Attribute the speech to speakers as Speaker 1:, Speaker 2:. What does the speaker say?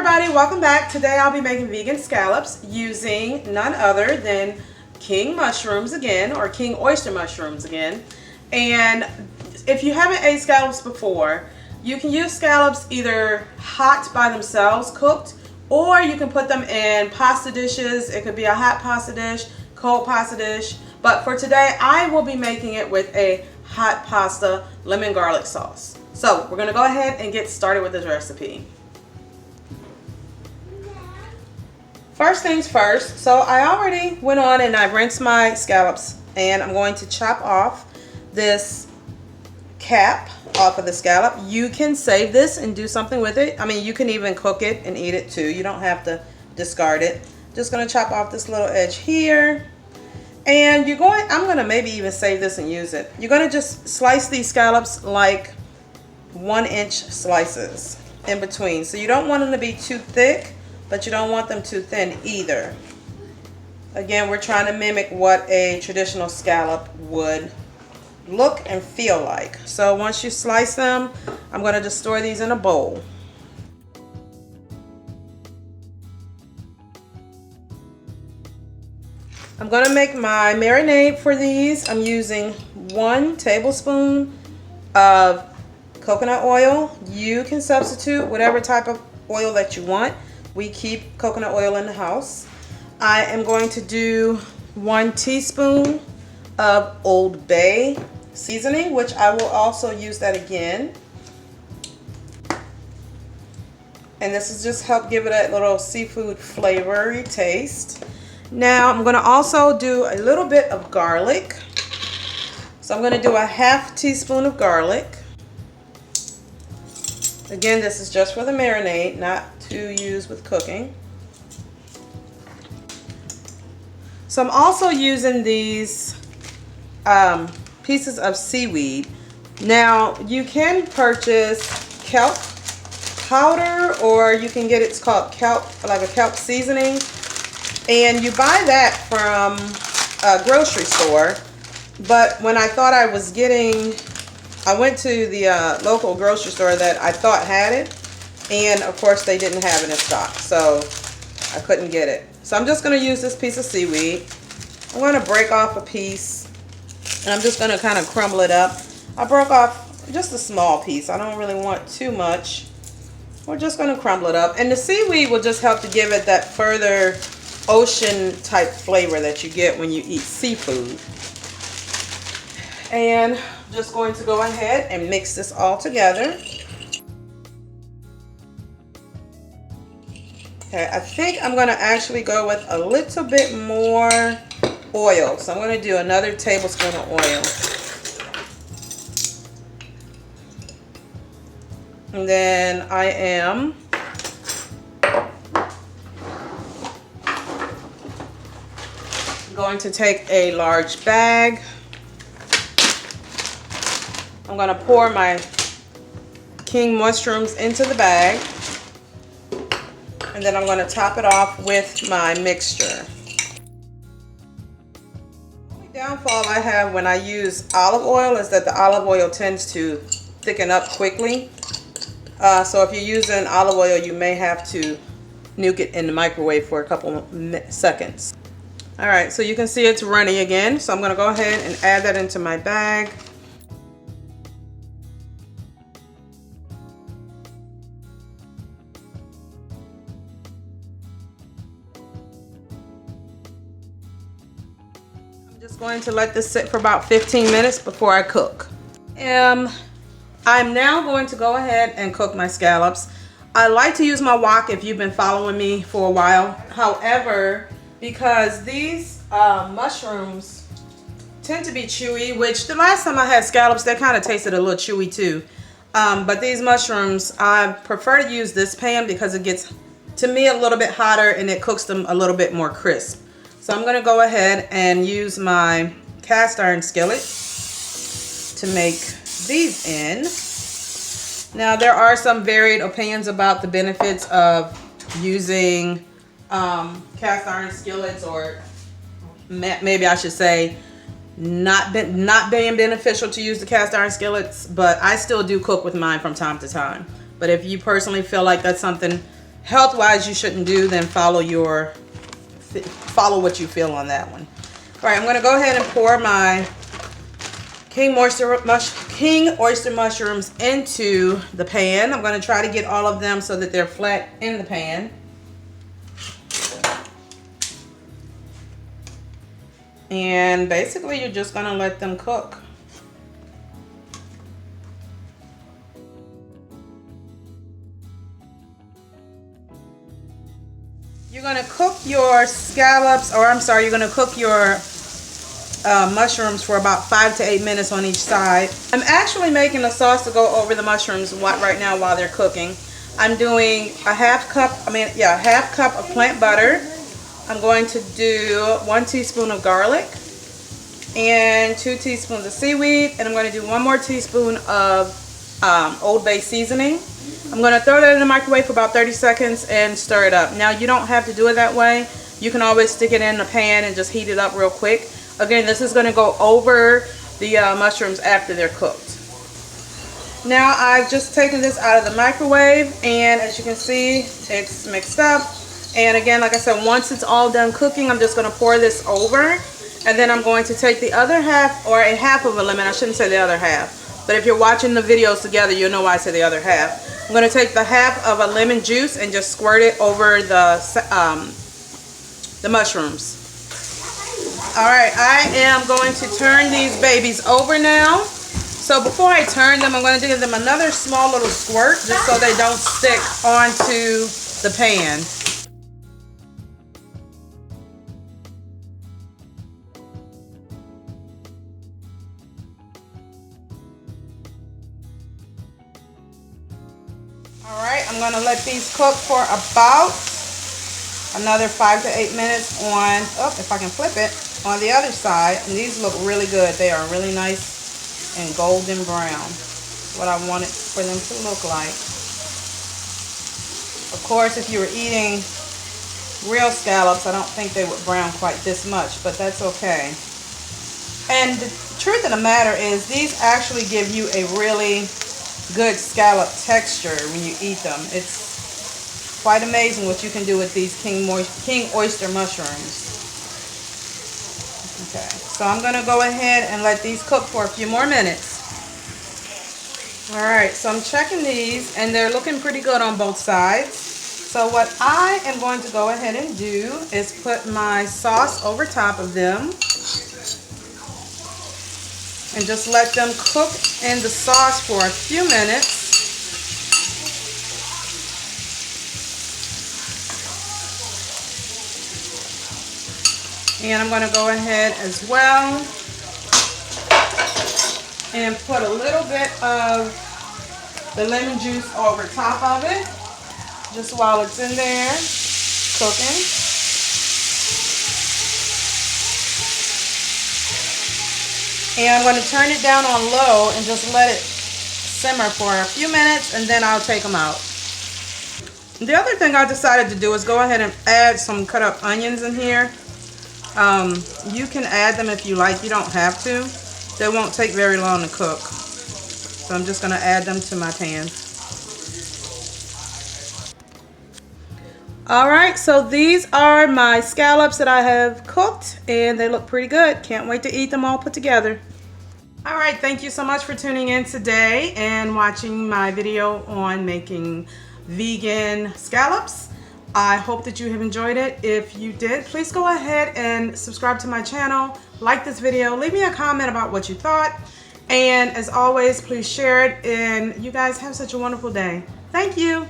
Speaker 1: everybody, welcome back. Today I'll be making vegan scallops using none other than king mushrooms again, or king oyster mushrooms again. And if you haven't ate scallops before, you can use scallops either hot by themselves, cooked, or you can put them in pasta dishes. It could be a hot pasta dish, cold pasta dish. But for today, I will be making it with a hot pasta lemon garlic sauce. So we're gonna go ahead and get started with this recipe. First things first, so I already went on and I rinsed my scallops, and I'm going to chop off this cap off of the scallop. You can save this and do something with it. I mean, you can even cook it and eat it too. You don't have to discard it. Just gonna chop off this little edge here. And I'm gonna maybe even save this and use it. You're gonna just slice these scallops like 1-inch slices in between. So you don't want them to be too thick, but you don't want them too thin either. Again, we're trying to mimic what a traditional scallop would look and feel like. So once you slice them, I'm going to just store these in a bowl. I'm going to make my marinade for these. I'm using 1 tablespoon of coconut oil. You can substitute whatever type of oil that you want. We keep coconut oil in the house. I am going to do 1 teaspoon of Old Bay seasoning, which I will also use that again. And this is just help give it a little seafood flavory taste. Now I'm going to also do a little bit of garlic. So I'm going to do a 1/2 teaspoon of garlic. Again, this is just for the marinade, not to use with cooking. So I'm also using these pieces of seaweed. Now you can purchase kelp powder, or you can get it's called kelp, like a kelp seasoning, and you buy that from a grocery store. But when I thought I went to the local grocery store that I thought had it, and of course they didn't have it in stock, so I couldn't get it. So I'm just going to use this piece of seaweed. I'm going to break off a piece, and I'm just going to kind of crumble it up. I broke off just a small piece. I don't really want too much. We're just going to crumble it up, and the seaweed will just help to give it that further ocean type flavor that you get when you eat seafood. And I'm just going to go ahead and mix this all together. Okay, I think I'm going to actually go with a little bit more oil. So I'm going to do another tablespoon of oil. And then I am going to take a large bag. I'm going to pour my king mushrooms into the bag. And then I'm going to top it off with my mixture. The only downfall I have when I use olive oil is that the olive oil tends to thicken up quickly. So if you're using olive oil, you may have to nuke it in the microwave for a couple seconds. Alright, so you can see it's runny again. So I'm going to go ahead and add that into my bag. Just going to let this sit for about 15 minutes before I cook. I'm now going to go ahead and cook my scallops. I like to use my wok if you've been following me for a while. However, because these mushrooms tend to be chewy, which the last time I had scallops, they kind of tasted a little chewy too. But these mushrooms, I prefer to use this pan because it gets, to me, a little bit hotter and it cooks them a little bit more crisp. So I'm going to go ahead and use my cast iron skillet to make these in. Now there are some varied opinions about the benefits of using cast iron skillets, or maybe I should say not being beneficial to use the cast iron skillets, but I still do cook with mine from time to time. But if you personally feel like that's something health-wise you shouldn't do, then follow what you feel on that one. All right, I'm gonna go ahead and pour my King oyster mushrooms into the pan. I'm gonna try to get all of them so that they're flat in the pan. And basically you're just gonna let them cook. You're gonna cook your scallops, or I'm sorry, you're gonna cook your mushrooms for about 5 to 8 minutes on each side. I'm actually making a sauce to go over the mushrooms right now while they're cooking. I'm doing a half cup of plant butter. I'm going to do 1 teaspoon of garlic and 2 teaspoons of seaweed, and I'm going to do 1 more teaspoon of Old Bay seasoning. I'm going to throw that in the microwave for about 30 seconds and stir it up. Now you don't have to do it that way. You can always stick it in the pan and just heat it up real quick. Again, this is going to go over the mushrooms after they're cooked. Now I've just taken this out of the microwave, and as you can see, it's mixed up. And again, like I said, once it's all done cooking, I'm just going to pour this over, and then I'm going to take the other half, or a half of a lemon. I shouldn't say the other half, but if you're watching the videos together, you'll know why I say the other half. I'm going to take the half of a lemon juice and just squirt it over the mushrooms. Alright, I am going to turn these babies over now. So before I turn them, I'm going to give them another small little squirt just so they don't stick onto the pan. Alright, I'm going to let these cook for about another 5 to 8 minutes on, if I can flip it, on the other side. And these look really good. They are really nice and golden brown. What I want it for them to look like. Of course, if you were eating real scallops, I don't think they would brown quite this much, but that's okay. And the truth of the matter is, these actually give you a really good scallop texture when you eat them. It's quite amazing what you can do with these King oyster mushrooms. Okay, so I'm going to go ahead and let these cook for a few more minutes. Alright, so I'm checking these, and they're looking pretty good on both sides. So what I am going to go ahead and do is put my sauce over top of them and just let them cook in the sauce for a few minutes. And I'm going to go ahead as well and put a little bit of the lemon juice over top of it, just while it's in there cooking. And I'm going to turn it down on low and just let it simmer for a few minutes, and then I'll take them out. The other thing I decided to do is go ahead and add some cut up onions in here. You can add them if you like. You don't have to. They won't take very long to cook. So I'm just going to add them to my pan. Alright, so these are my scallops that I have cooked, and they look pretty good. Can't wait to eat them all put together. Alright, thank you so much for tuning in today and watching my video on making vegan scallops. I hope that you have enjoyed it. If you did, please go ahead and subscribe to my channel, like this video, leave me a comment about what you thought, and as always, please share it, and you guys have such a wonderful day. Thank you.